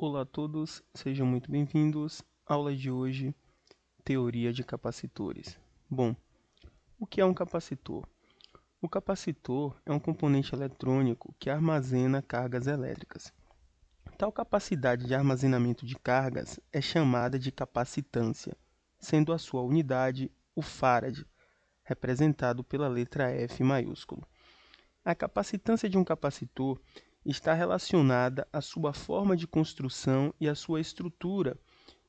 Olá a todos, sejam muito bem-vindos. Aula de hoje, teoria de capacitores. Bom, o que é um capacitor? O capacitor é um componente eletrônico que armazena cargas elétricas. Tal capacidade de armazenamento de cargas é chamada de capacitância, sendo a sua unidade o farad, representado pela letra F maiúsculo. A capacitância de um capacitor está relacionada à sua forma de construção e à sua estrutura.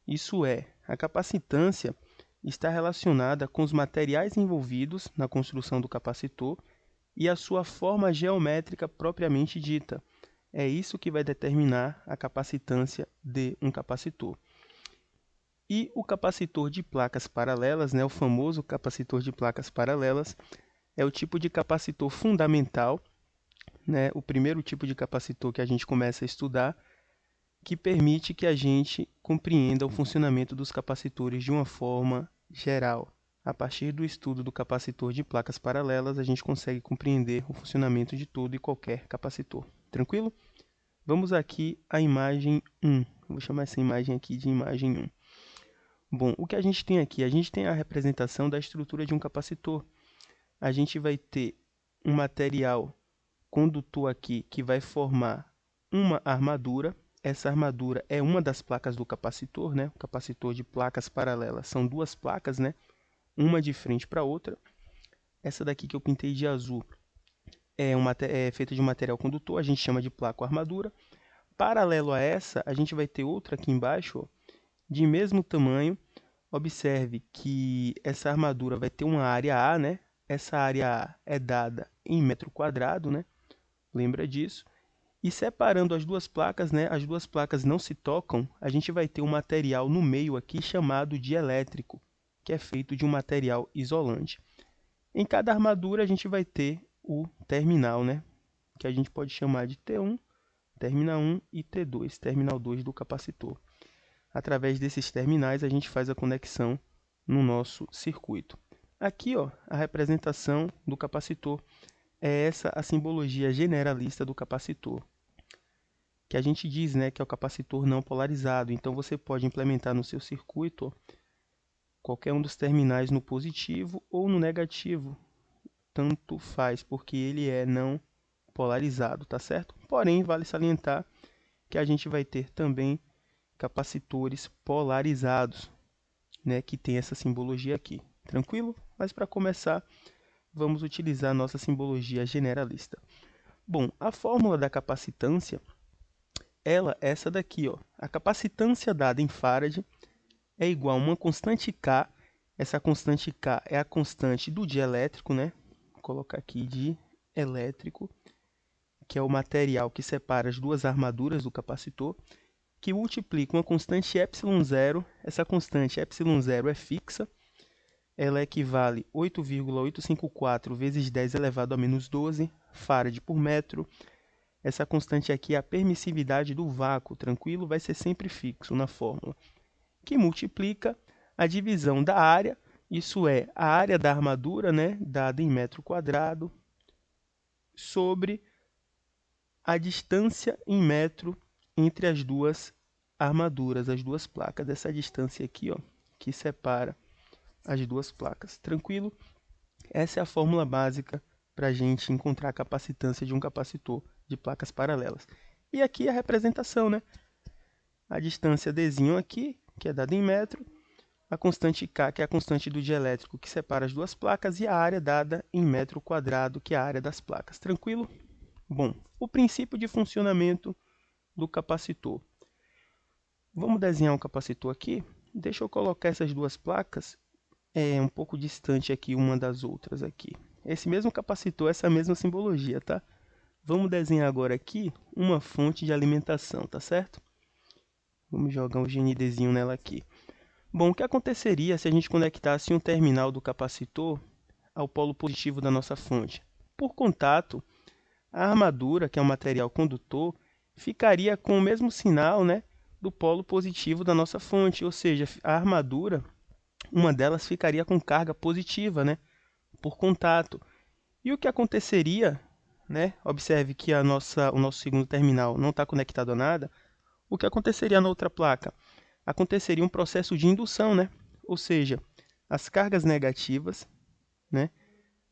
Isso é, a capacitância está relacionada com os materiais envolvidos na construção do capacitor e a sua forma geométrica propriamente dita. É isso que vai determinar a capacitância de um capacitor. E o capacitor de placas paralelas, o famoso capacitor de placas paralelas, é o tipo de capacitor fundamental, o primeiro tipo de capacitor que a gente começa a estudar, que permite que a gente compreenda o funcionamento dos capacitores de uma forma geral. A partir do estudo do capacitor de placas paralelas, a gente consegue compreender o funcionamento de todo e qualquer capacitor. Tranquilo? Vamos aqui à imagem 1. Vou chamar essa imagem aqui de imagem 1. Bom, o que a gente tem aqui? A gente tem a representação da estrutura de um capacitor. A gente vai ter um material condutor aqui que vai formar uma armadura. Essa armadura é uma das placas do capacitor, O capacitor de placas paralelas são duas placas, Uma de frente para a outra. Essa daqui que eu pintei de azul é feita de um material condutor, a gente chama de placa ou armadura. Paralelo a essa, a gente vai ter outra aqui embaixo, ó, de mesmo tamanho. Observe que essa armadura vai ter uma área A, Essa área A é dada em metro quadrado, Lembra disso? E separando as duas placas, as duas placas não se tocam, a gente vai ter um material no meio aqui chamado de elétrico, que é feito de um material isolante. Em cada armadura a gente vai ter o terminal, que a gente pode chamar de T1, terminal 1 e T2, terminal 2 do capacitor. Através desses terminais a gente faz a conexão no nosso circuito. Aqui, ó, a representação do capacitor. É essa a simbologia generalista do capacitor, que a gente diz que é o capacitor não polarizado. Então, você pode implementar no seu circuito qualquer um dos terminais no positivo ou no negativo. Tanto faz, porque ele é não polarizado, tá certo? Porém, vale salientar que a gente vai ter também capacitores polarizados, que tem essa simbologia aqui. Tranquilo? Mas para começar, vamos utilizar a nossa simbologia generalista. Bom, a fórmula da capacitância, ela é essa daqui, ó. A capacitância dada em farad é igual a uma constante K. Essa constante K é a constante do dielétrico, Vou colocar aqui dielétrico, que é o material que separa as duas armaduras do capacitor, que multiplica uma constante ε0. Essa constante ε0 é fixa. Ela equivale a 8,854 vezes 10 elevado a menos 12 farad por metro. Essa constante aqui é a permissividade do vácuo, tranquilo? Vai ser sempre fixo na fórmula, que multiplica a divisão da área, isso é, a área da armadura, dada em metro quadrado, sobre a distância em metro entre as duas armaduras, as duas placas. Essa distância aqui, ó, que separa as duas placas. Tranquilo? Essa é a fórmula básica para a gente encontrar a capacitância de um capacitor de placas paralelas. E aqui a representação, A distância Dzinho aqui, que é dada em metro, a constante K, que é a constante do dielétrico que separa as duas placas, e a área dada em metro quadrado, que é a área das placas. Tranquilo? Bom, o princípio de funcionamento do capacitor. Vamos desenhar um capacitor aqui. Deixa eu colocar essas duas placas um pouco distante aqui uma das outras aqui. Esse mesmo capacitor, essa mesma simbologia, tá? Vamos desenhar agora aqui uma fonte de alimentação, tá certo? Vamos jogar um GNDzinho nela aqui. Bom, o que aconteceria se a gente conectasse um terminal do capacitor ao polo positivo da nossa fonte? Por contato, a armadura, que é um material condutor, ficaria com o mesmo sinal, do polo positivo da nossa fonte, ou seja, a armadura, uma delas ficaria com carga positiva, por contato. E o que aconteceria, Observe que o nosso segundo terminal não está conectado a nada. O que aconteceria na outra placa? Aconteceria um processo de indução, né? Ou seja, as cargas negativas, né,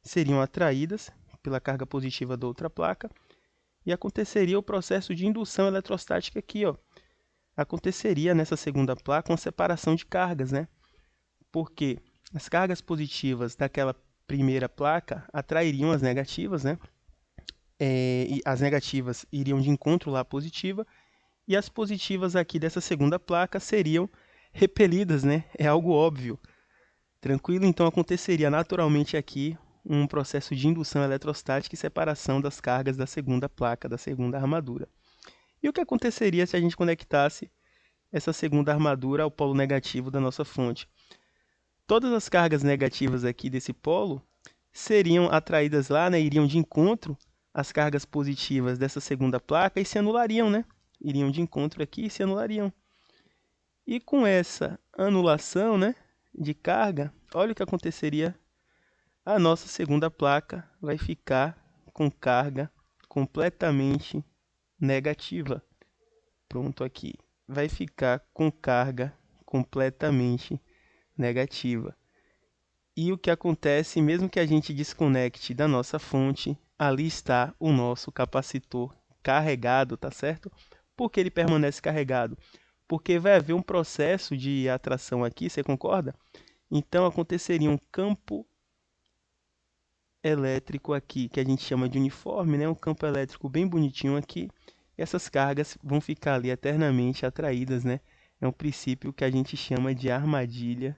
seriam atraídas pela carga positiva da outra placa e aconteceria o processo de indução eletrostática aqui, ó. Aconteceria nessa segunda placa uma separação de cargas, né? Porque as cargas positivas daquela primeira placa atrairiam as negativas, né? E as negativas iriam de encontro lá à positiva, e as positivas aqui dessa segunda placa seriam repelidas, né? É algo óbvio. Tranquilo? Então aconteceria naturalmente aqui um processo de indução eletrostática e separação das cargas da segunda placa, da segunda armadura. E o que aconteceria se a gente conectasse essa segunda armadura ao polo negativo da nossa fonte? Todas as cargas negativas aqui desse polo seriam atraídas lá, né? Iriam de encontro às cargas positivas dessa segunda placa e se anulariam, né? Iriam de encontro aqui e se anulariam. E com essa anulação, né, de carga, olha o que aconteceria. A nossa segunda placa vai ficar com carga completamente negativa. Pronto, aqui. Vai ficar com carga completamente negativa. E o que acontece, mesmo que a gente desconecte da nossa fonte, ali está o nosso capacitor carregado, tá certo? Por que ele permanece carregado? Porque vai haver um processo de atração aqui, você concorda? Então aconteceria um campo elétrico aqui, que a gente chama de uniforme, né? Um campo elétrico bem bonitinho aqui. E essas cargas vão ficar ali eternamente atraídas, né? É um princípio que a gente chama de armadilha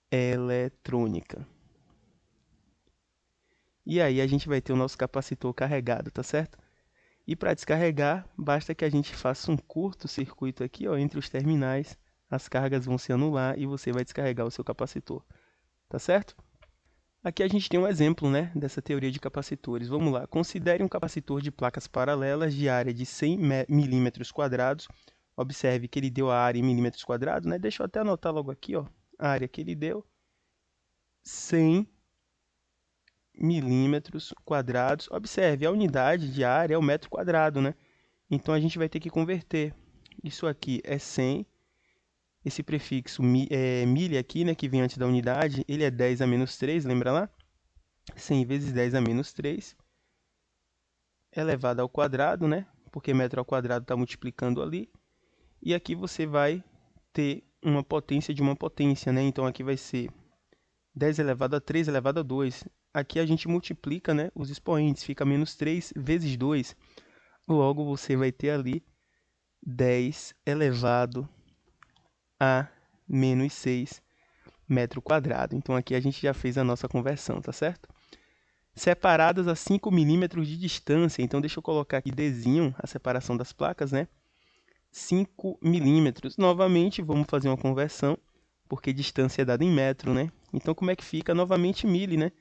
eletrônica. E aí a gente vai ter o nosso capacitor carregado, tá certo? E para descarregar, basta que a gente faça um curto-circuito aqui, ó, entre os terminais. As cargas vão se anular e você vai descarregar o seu capacitor, tá certo? Aqui a gente tem um exemplo, né, dessa teoria de capacitores. Vamos lá, considere um capacitor de placas paralelas de área de 100 milímetros quadrados. Observe que ele deu a área em milímetros quadrados, né? Deixa eu até anotar logo aqui, ó, a área que ele deu, 100 milímetros quadrados. Observe, a unidade de área é o metro quadrado, né? Então a gente vai ter que converter. Isso aqui é 100. Esse prefixo milha aqui, né, que vem antes da unidade, ele é 10 a menos 3, lembra lá? 100 vezes 10 a menos 3 elevado ao quadrado, né? Porque metro ao quadrado está multiplicando ali. E aqui você vai ter uma potência de uma potência, né? Então aqui vai ser 10 elevado a 3 elevado a 2. Aqui a gente multiplica, né, os expoentes, fica menos 3 vezes 2. Logo você vai ter ali 10 elevado a menos 6 metro quadrado. Então aqui a gente já fez a nossa conversão, tá certo? Separadas a 5 milímetros de distância. Então deixa eu colocar aqui Dzinho, a separação das placas, né? 5 milímetros. Novamente vamos fazer uma conversão, porque distância é dada em metro, né? Então como é que fica? Novamente mili, né?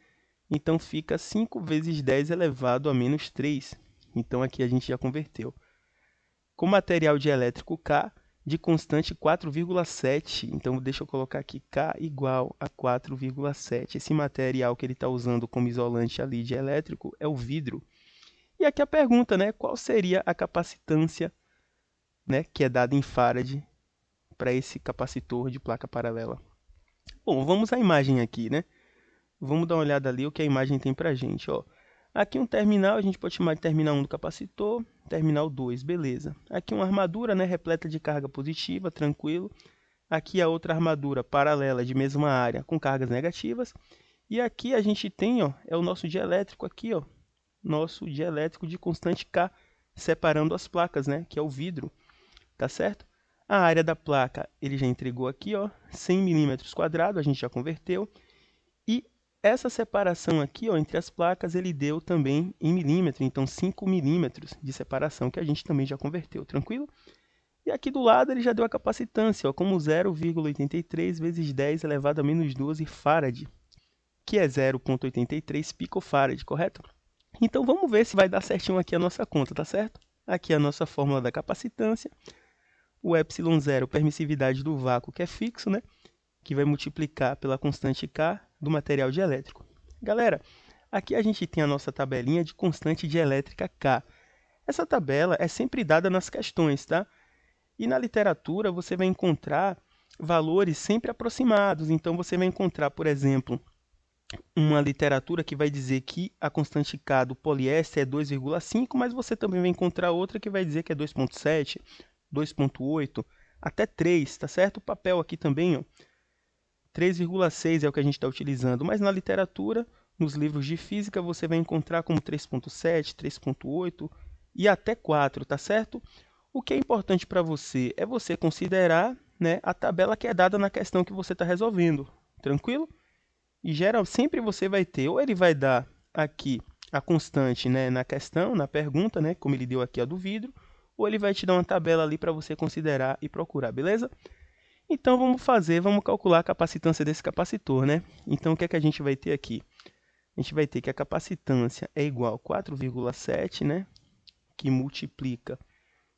Então fica 5 vezes 10 elevado a menos 3. Então aqui a gente já converteu. Com material dielétrico K de constante 4,7. Então deixa eu colocar aqui K igual a 4,7. Esse material que ele está usando como isolante ali dielétrico é o vidro. E aqui a pergunta, né? Qual seria a capacitância, né, que é dada em farad para esse capacitor de placa paralela? Bom, vamos à imagem aqui, né? Vamos dar uma olhada ali o que a imagem tem para a gente, ó. Aqui um terminal, a gente pode chamar de terminal 1 do capacitor, terminal 2, beleza. Aqui uma armadura, né, repleta de carga positiva, tranquilo. Aqui a outra armadura paralela de mesma área com cargas negativas. E aqui a gente tem, ó, é o nosso dielétrico aqui, ó, nosso dielétrico de constante K, separando as placas, né, que é o vidro, tá certo? A área da placa ele já entregou aqui, ó, 100 milímetros quadrados, a gente já converteu. E essa separação aqui, ó, entre as placas, ele deu também em milímetro, então 5 milímetros de separação, que a gente também já converteu, tranquilo? E aqui do lado ele já deu a capacitância, ó, como 0,83 vezes 10 elevado a menos 12 farad, que é 0,83 picofarad, correto? Então vamos ver se vai dar certinho aqui a nossa conta, tá certo? Aqui é a nossa fórmula da capacitância, o ε0, permissividade do vácuo, que é fixo, né? Que vai multiplicar pela constante K do material dielétrico. Galera, Aqui a gente tem a nossa tabelinha de constante dielétrica K. Essa tabela é sempre dada nas questões, tá? E na literatura você vai encontrar valores sempre aproximados. Então você vai encontrar, por exemplo, uma literatura que vai dizer que a constante K do poliéster é 2,5, mas você também vai encontrar outra que vai dizer que é 2,7, 2,8, até 3, tá certo? O papel aqui também, ó, 3,6 é o que a gente está utilizando, mas na literatura, nos livros de física, você vai encontrar como 3,7, 3,8 e até 4, tá certo? O que é importante para você é você considerar, né, a tabela que é dada na questão que você está resolvendo, tranquilo? E sempre você vai ter, ou ele vai dar aqui a constante, né, na questão, na pergunta, né, como ele deu aqui a do vidro, ou ele vai te dar uma tabela ali para você considerar e procurar, beleza? Então vamos calcular a capacitância desse capacitor, né? Então o que é que a gente vai ter aqui? A gente vai ter que a capacitância é igual a 4,7, né, que multiplica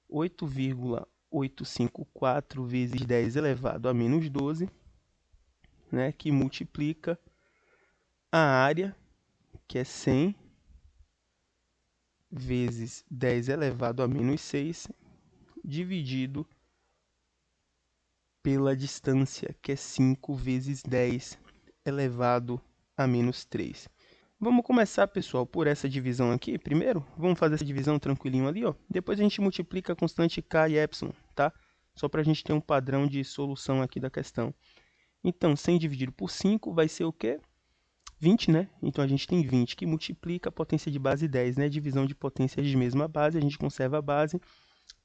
8,854 vezes 10 elevado a menos 12, né, que multiplica a área, que é 100 vezes 10 elevado a menos 6, dividido pela distância, que é 5 vezes 10 elevado a menos 3. Vamos começar, pessoal, por essa divisão aqui. Primeiro, vamos fazer essa divisão tranquilinho ali, ó. Depois a gente multiplica a constante K e Epsilon, tá? Só para a gente ter um padrão de solução aqui da questão. Então, 100 dividido por 5 vai ser o quê? 20, né? Então, a gente tem 20, que multiplica a potência de base 10, né? Divisão de potências de mesma base, a gente conserva a base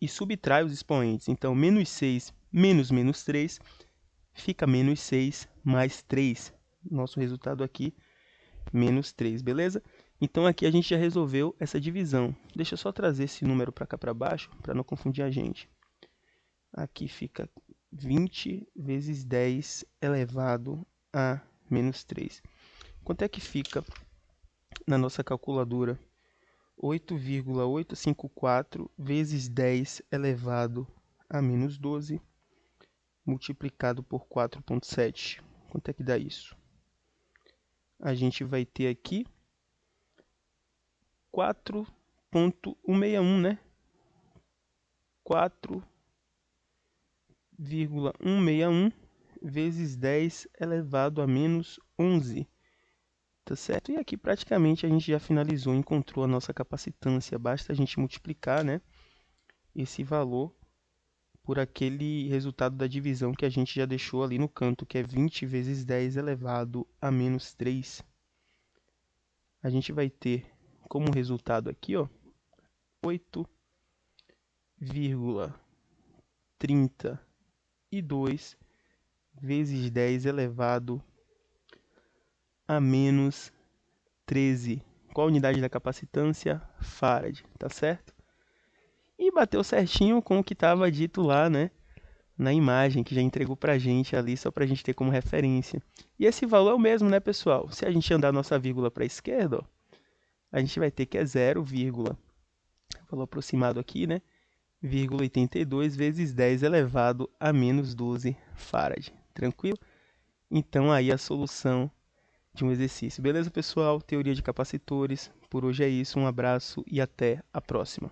e subtrai os expoentes. Então, menos 6 menos menos 3 fica menos 6 mais 3. Nosso resultado aqui, menos 3, beleza? Então, aqui a gente já resolveu essa divisão. Deixa eu só trazer esse número para cá para baixo, para não confundir a gente. Aqui fica 20 vezes 10 elevado a menos 3. Quanto é que fica na nossa calculadora? 8,854 vezes 10 elevado a menos 12, multiplicado por 4,7. Quanto é que dá isso? A gente vai ter aqui 4,161, né? 4,161 vezes 10 elevado a menos 11. Tá certo? E aqui praticamente a gente já finalizou, encontrou a nossa capacitância. Basta a gente multiplicar, né, esse valor por aquele resultado da divisão que a gente já deixou ali no canto, que é 20 vezes 10 elevado a menos 3. A gente vai ter como resultado aqui, ó, 8,32 vezes 10 elevado a menos 13. Qual a unidade da capacitância? Farad, tá certo? E bateu certinho com o que estava dito lá, né, na imagem, que já entregou para a gente ali, só para a gente ter como referência. E esse valor é o mesmo, né, pessoal? Se a gente andar a nossa vírgula para a esquerda, ó, a gente vai ter que é 0, valor aproximado aqui, né, 0,82 vezes 10 elevado a menos 12 farad. Tranquilo? Então, aí a solução de um exercício. Beleza, pessoal? Teoria de capacitores. Por hoje é isso. Um abraço e até a próxima.